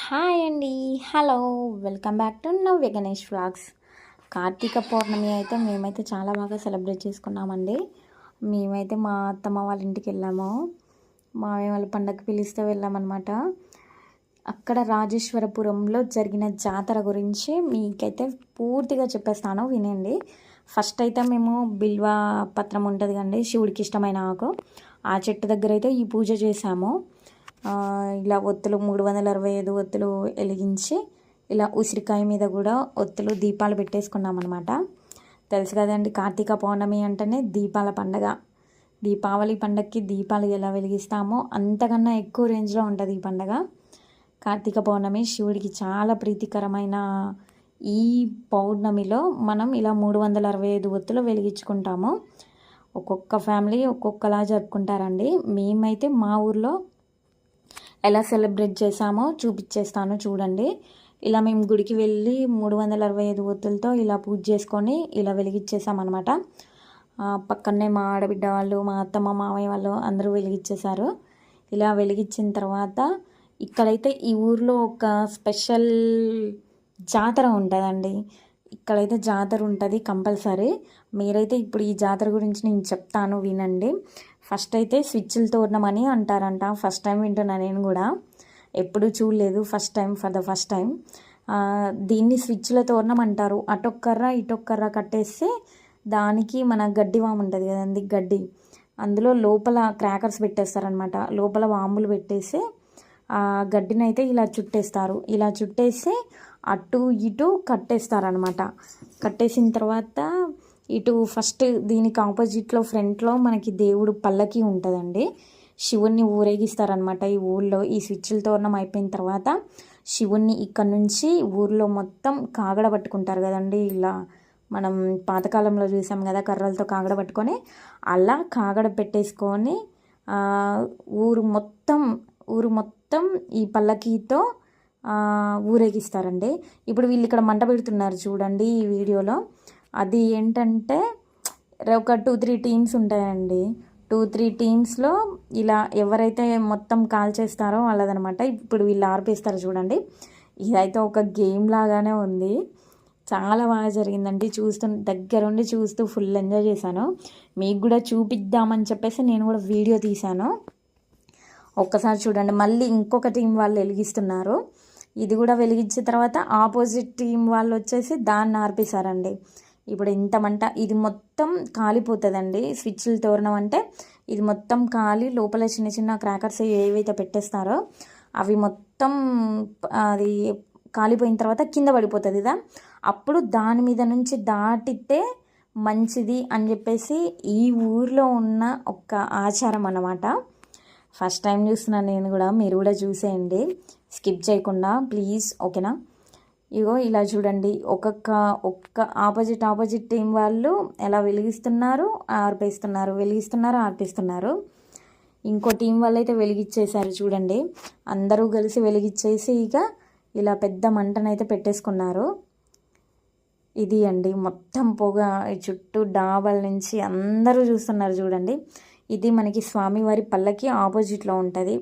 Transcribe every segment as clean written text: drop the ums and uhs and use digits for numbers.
Hi అండి. Hello. Welcome back to Navya Ganesh vlogs. Karthika Pournami అయితే మేమైతే చాలా బాగా సెలబ్రేట్ చేసుకున్నామండి. మేమైతే మా అత్తమ్మ వాళ్ళ ఇంటికి వెళ్ళాము. మామయ్య వాళ్ళ పండగకి పిలిస్తే వెళ్ళామన్నమాట. అక్కడ రాజేశ్వరపురంలో జరిగిన జాతర గురించి మీకైతే పూర్తిగా చెప్పేస్తాను, వినండి. ఫస్ట్ అయితే మేము బిల్వ పత్రం ఉంటుంది కండి, శివుడికి ఇష్టమైన ఆకు, ఆ చెట్టు దగ్గర అయితే ఈ పూజ చేశాము. ఇలా ఒత్తులు 365 ఒత్తులు వెలిగించి ఇలా ఉసిరికాయ మీద కూడా ఒత్తులు దీపాలు పెట్టేసుకున్నాం అనమాట. తెలుసు కదండి, కార్తీక పౌర్ణమి అంటేనే దీపాల పండగ. దీపావళి పండగకి దీపాలు ఎలా వెలిగిస్తామో అంతకన్నా ఎక్కువ రేంజ్లో ఉంటుంది ఈ పండగ. కార్తీక పౌర్ణమి శివుడికి చాలా ప్రీతికరమైన ఈ పౌర్ణమిలో మనం ఇలా 365 ఒత్తులు వెలిగించుకుంటాము. ఒక్కొక్క ఫ్యామిలీ ఒక్కొక్కలా జరుపుకుంటారండి. మేమైతే మా ఊర్లో ఎలా సెలబ్రేట్ చేసామో చూపించేస్తాను, చూడండి. ఇలా మేము గుడికి వెళ్ళి 365 ఒత్తులతో ఇలా పూజ చేసుకొని ఇలా వెలిగించేసామన్నమాట. పక్కనే మా ఆడబిడ్డ వాళ్ళు, మా అత్తమ్మ మామయ్య వాళ్ళు అందరూ వెలిగించేశారు. ఇలా వెలిగించిన తర్వాత ఇక్కడైతే ఈ ఊర్లో ఒక స్పెషల్ జాతర ఉంటుందండి. ఇక్కడైతే జాతర ఉంటుంది కంపల్సరీ. మీరైతే ఇప్పుడు ఈ జాతర గురించి నేను చెప్తాను, వినండి. ఫస్ట్ అయితే స్విచ్ల తోరణం అని అంటారంట. ఫస్ట్ టైం వింటున్నా నేను కూడా, ఎప్పుడు చూడలేదు, first time, for the first time. దీన్ని స్విచ్ల తోరణం అంటారు. అటొక్కర్ర ఇటొక్కర్ర కట్టేస్తే దానికి మన గడ్డి వాము ఉంటుంది కదండి, గడ్డి, అందులో లోపల క్రాకర్స్ పెట్టేస్తారనమాట. లోపల వాములు పెట్టేసి ఆ గడ్డిని అయితే ఇలా చుట్టేస్తారు. ఇలా చుట్టేసి అటు ఇటు కట్టేస్తారనమాట. కట్టేసిన తర్వాత ఇటు ఫస్ట్ దీనికి ఆపోజిట్లో ఫ్రంట్లో మనకి దేవుడు పల్లకి ఉంటుందండి. శివుణ్ణి ఊరేగిస్తారనమాట ఈ ఊళ్ళో. ఈ స్విచ్ల తోరణం అయిపోయిన తర్వాత శివుణ్ణి ఇక్కడ నుంచి ఊర్లో మొత్తం కాగడ పట్టుకుంటారు కదండి. ఇలా మనం పాతకాలంలో చూసాం కదా, కర్రలతో కాగడ పట్టుకొని అలా కాగడ పెట్టేసుకొని ఊరు మొత్తం ఈ పల్లకీతో ఊరేగిస్తారండి. ఇప్పుడు వీళ్ళు ఇక్కడ మంట పెడుతున్నారు చూడండి ఈ వీడియోలో. అది ఏంటంటే ఒక 2-3 టీమ్స్ ఉంటాయండి. 2-3 టీమ్స్లో ఇలా ఎవరైతే మొత్తం కాల్ చేస్తారో వాళ్ళదనమాట. ఇప్పుడు వీళ్ళు ఆర్పేస్తారు చూడండి. ఇదైతే ఒక గేమ్ లాగానే ఉంది. చాలా బాగా జరిగిందండి. దగ్గరుండి చూస్తూ ఫుల్ ఎంజాయ్ చేశాను. మీకు కూడా చూపిద్దామని చెప్పేసి నేను కూడా వీడియో తీశాను. ఒక్కసారి చూడండి. మళ్ళీ ఇంకొక టీం వాళ్ళు వెలిగిస్తున్నారు. ఇది కూడా వెలిగించిన తర్వాత ఆపోజిట్ టీం వాళ్ళు వచ్చేసి దాన్ని ఆర్పేశారండి. ఇప్పుడు ఇంత మంట, ఇది మొత్తం కాలిపోతుందండి. స్విచ్ల తోరణం అంటే ఇది మొత్తం కాలి లోపల చిన్న చిన్న క్రాకర్స్ ఏవైతే పెట్టేస్తారో అవి మొత్తం అది కాలిపోయిన తర్వాత కింద పడిపోతుంది కదా, అప్పుడు దాని మీద నుంచి దాటితే మంచిది అని చెప్పేసి ఈ ఊర్లో ఉన్న ఒక ఆచారం అన్నమాట. ఫస్ట్ టైం చూస్తున్నాను నేను కూడా, మీరు కూడా చూసేయండి స్కిప్ చేయకుండా ప్లీజ్, ఓకేనా. ఇగో ఇలా చూడండి, ఒక్క ఆపోజిట్ టీం వాళ్ళు ఎలా వెలిగిస్తున్నారు, ఆర్పిస్తున్నారు. ఇంకో టీం వాళ్ళు అయితే వెలిగించేశారు చూడండి. అందరూ కలిసి వెలిగించేసి ఇక ఇలా పెద్ద మంటనైతే పెట్టేసుకున్నారు. ఇది అండి మొత్తం పొగ చుట్టూ డాబాల నుంచి అందరూ చూస్తున్నారు చూడండి. ఇది మనకి స్వామివారి పల్లకి ఆపోజిట్లో ఉంటుంది.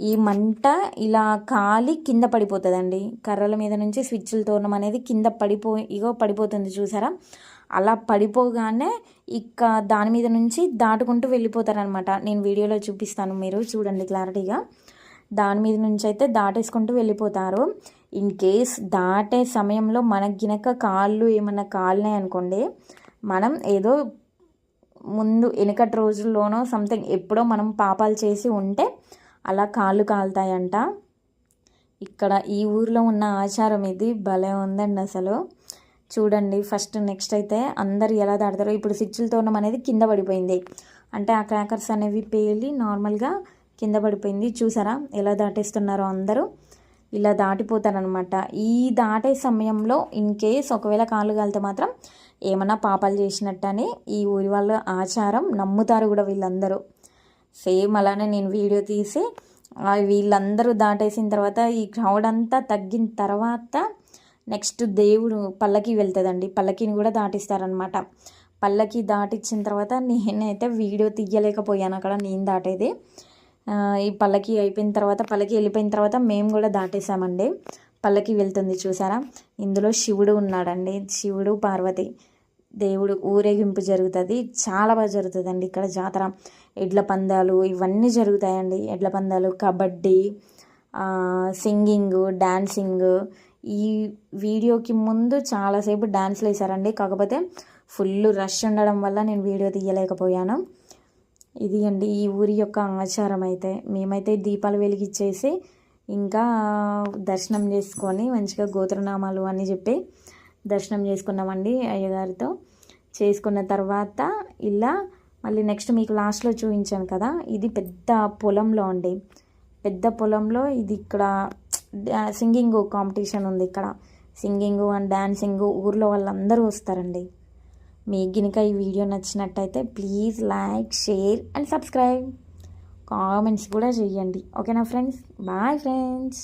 ఈ మంట ఇలా కాలి కింద పడిపోతుందండి. కర్రల మీద నుంచి స్విచ్ల తోరణం అనేది కింద పడిపోతుంది చూసారా. అలా పడిపోగానే ఇక దాని మీద నుంచి దాటుకుంటూ వెళ్ళిపోతారనమాట. నేను వీడియోలో చూపిస్తాను, మీరు చూడండి క్లారిటీగా. దాని మీద నుంచి అయితే దాటేసుకుంటూ వెళ్ళిపోతారు. ఇన్ కేస్ దాటే సమయంలో మనకి గినక కాళ్ళు ఏమన్నా కాలినాయి అనుకోండి, మనం ఏదో ముందు వెనకటి రోజుల్లోనో సంథింగ్ ఎప్పుడో మనం పాపాలు చేసి ఉంటే అలా కాళ్ళు కాలుతాయంట. ఇక్కడ ఈ ఊర్లో ఉన్న ఆచారం ఇది, భలే ఉందండి అసలు. చూడండి ఫస్ట్ నెక్స్ట్ అయితే అందరు ఎలా దాడతారో. ఇప్పుడు స్విచ్ల తోరణం అనేది కింద పడిపోయింది అంటే ఆ క్రాకర్స్ అనేవి పేలి నార్మల్గా కింద పడిపోయింది. చూసారా ఎలా దాటేస్తున్నారో అందరూ. ఇలా దాటిపోతారనమాట. ఈ దాటే సమయంలో ఇన్ కేస్ ఒకవేళ కాళ్ళు కాలితే మాత్రం ఏమన్నా పాపాలు చేసినట్టని ఈ ఊరి వాళ్ళ ఆచారం, నమ్ముతారు కూడా వీళ్ళందరూ. సేమ్ అలానే నేను వీడియో తీసి వీళ్ళందరూ దాటేసిన తర్వాత ఈ క్రౌడ్ అంతా తగ్గిన తర్వాత నెక్స్ట్ దేవుడు పల్లకి వెళ్తుందండి. పల్లకిని కూడా దాటిస్తారనమాట. పల్లకి దాటించిన తర్వాత నేనైతే వీడియో తీయలేకపోయాను అక్కడ నేను దాటేది. ఈ పల్లకి అయిపోయిన తర్వాత పల్లకి వెళ్ళిపోయిన తర్వాత మేము కూడా దాటేసామండి. పల్లకి వెళ్తుంది చూసారా, ఇందులో శివుడు ఉన్నాడండి, శివుడు పార్వతి దేవుడు ఊరేగింపు జరుగుతుంది. చాలా బాగా జరుగుతుందండి ఇక్కడ జాతర. ఎడ్ల పందాలు ఇవన్నీ జరుగుతాయండి. ఎడ్ల పందాలు, కబడ్డీ, సింగింగ్, డాన్సింగ్. ఈ వీడియోకి ముందు చాలాసేపు డాన్స్లు వేశారండి, కాకపోతే ఫుల్ రష్ ఉండడం వల్ల నేను వీడియో తీయలేకపోయాను. ఇది అండి ఈ ఊరి యొక్క ఆచారం. అయితే మేమైతే దీపాలు వెలిగించేసి ఇంకా దర్శనం చేసుకొని మంచిగా గోత్రనామాలు అని చెప్పి దర్శనం చేసుకున్నామండి అయ్యగారితో. చేసుకున్న తర్వాత ఇలా మళ్ళీ నెక్స్ట్ మీకు లాస్ట్లో చూపించాను కదా, ఇది పెద్ద పొలంలో అండి, పెద్ద పొలంలో ఇది ఇక్కడ సింగింగ్ కాంపిటీషన్ ఉంది. ఇక్కడ సింగింగ్ అండ్ డాన్సింగ్ ఊర్లో వాళ్ళందరూ వస్తారండి. మీకు గినక ఈ వీడియో నచ్చినట్టయితే please like, share and subscribe, comments కూడా చేయండి. ఓకేనా ఫ్రెండ్స్, బాయ్ ఫ్రెండ్స్.